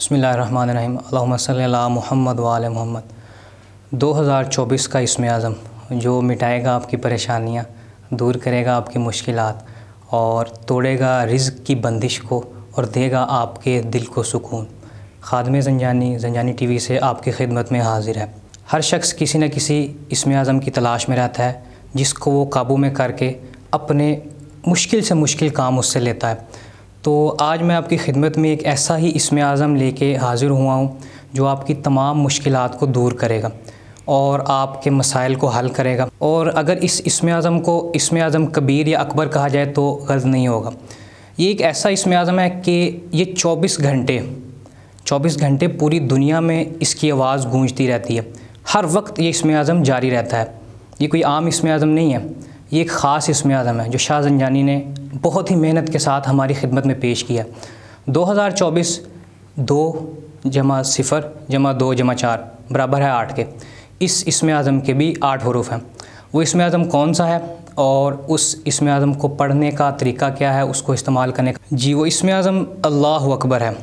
बिस्मिल्लाहिर्रहमानिर्रहीम अल्लाहुम्मा सल्ली अला मुहम्मद व आले मुहम्मद। 2024 का इसमें आज़म जो मिटाएगा आपकी परेशानियाँ, दूर करेगा आपकी मुश्किलात और तोड़ेगा रिज़्क़ की बंदिश को और देगा आपके दिल को सुकून। ख़ादिम ज़ंजानी टीवी से आपकी खिदमत में हाज़िर है। हर शख्स किसी न किसी इसमें आज़म की तलाश में रहता है जिसको वो काबू में करके अपने मुश्किल से मुश्किल काम उससे लेता है। तो आज मैं आपकी खिदमत में एक ऐसा ही इसमें आज़म लेके हाज़िर हुआ हूँ जो आपकी तमाम मुश्किलात को दूर करेगा और आपके मसाइल को हल करेगा। और अगर इस इसमें आज़म को इसमें आज़म कबीर या अकबर कहा जाए तो गलत नहीं होगा। ये एक ऐसा इसमें आज़म है कि ये 24 घंटे पूरी दुनिया में इसकी आवाज़ गूंजती रहती है। हर वक्त ये इसमें आज़म जारी रहता है। ये कोई आम इसमें आज़म नहीं है, ये एक ख़ास इसमें आज़म है जो शाह ज़ंजानी ने बहुत ही मेहनत के साथ हमारी खिदमत में पेश किया। 2024 2 + 0 + 2 + 4 बराबर है 8 के। इस इसमें आज़म के भी 8 हरूफ हैं। वो इसमें आज़म कौन सा है और उस इसमें आज़म को पढ़ने का तरीका क्या है, उसको इस्तेमाल करने का, जी वो इसमें आज़म अल्लाहु अकबर है।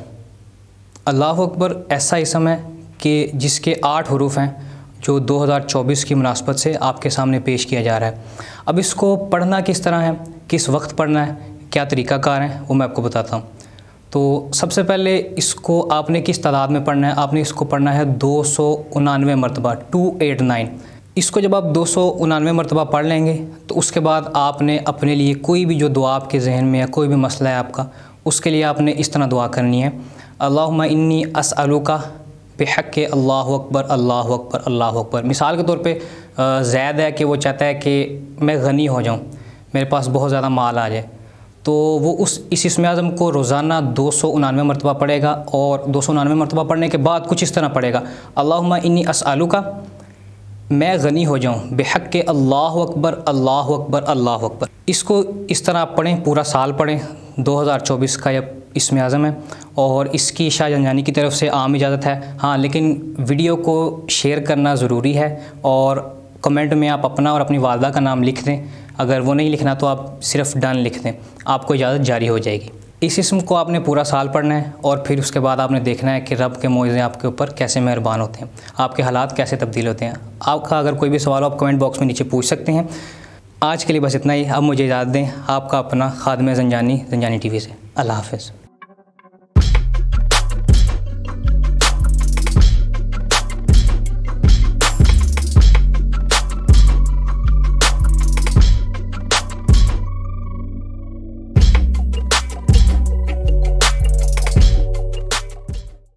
अल्लाहु अकबर ऐसा इसम है कि जिसके 8 हरूफ हैं जो 2024 की मुनासबत से आपके सामने पेश किया जा रहा है। अब इसको पढ़ना किस तरह है, किस वक्त पढ़ना है, क्या तरीक़ाकार है, वो मैं आपको बताता हूँ। तो सबसे पहले इसको आपने किस तादाद में पढ़ना है, आपने इसको पढ़ना है 299 मरतबा 289। इसको जब आप 299 मरतबा पढ़ लेंगे तो उसके बाद आपने अपने लिए कोई भी जो दुआ आपके जहन में है, कोई भी मसला है आपका, उसके लिए आपने इस तरह दुआ करनी है। अल्लाहुम्मा इन्नी अस्अलुका बिहक़्क़ि अल्लाहु अकबर अल्लाहु अकबर अल्लाहु अकबर। मिसाल के तौर पे ज़ैद है कि वो चाहता है कि मैं गनी हो जाऊँ, मेरे पास बहुत ज़्यादा माल आ जाए, तो वो इस इसमें आज़म को रोज़ाना 299 मरतबा पढ़ेगा और 299 मरतबा पढ़ने के बाद कुछ इस तरह पढ़ेगा, अल्लाहुम्मा इन्नी अस्अलुका, मैं गनी हो जाऊँ, बिहक़्क़ि अल्लाहु अकबर अल्लाहु अकबर अल्लाहु अकबर। इसको इस तरह आप पढ़ें, पूरा साल पढ़ें। 2024 का यह इसमें आज़म है और इसकी शाह ज़ंजानी की तरफ से आम इजाज़त है। हाँ, लेकिन वीडियो को शेयर करना ज़रूरी है और कमेंट में आप अपना और अपनी वालदा का नाम लिख दें। अगर वो नहीं लिखना तो आप सिर्फ़ डन लिख दें, आपको इजाज़त जारी हो जाएगी। इस इसम को आपने पूरा साल पढ़ना है और फिर उसके बाद आपने देखना है कि रब के मोइज़े आपके ऊपर कैसे मेहरबान होते हैं, आपके हालात कैसे तब्दील होते हैं। आपका अगर कोई भी सवाल हो आप कमेंट बॉक्स में नीचे पूछ सकते हैं। आज के लिए बस इतना ही। अब मुझे इजाज़त दें। आपका अपना ख़ादिम ज़ंजानी टीवी से। अल्लाह हाफ़िज़।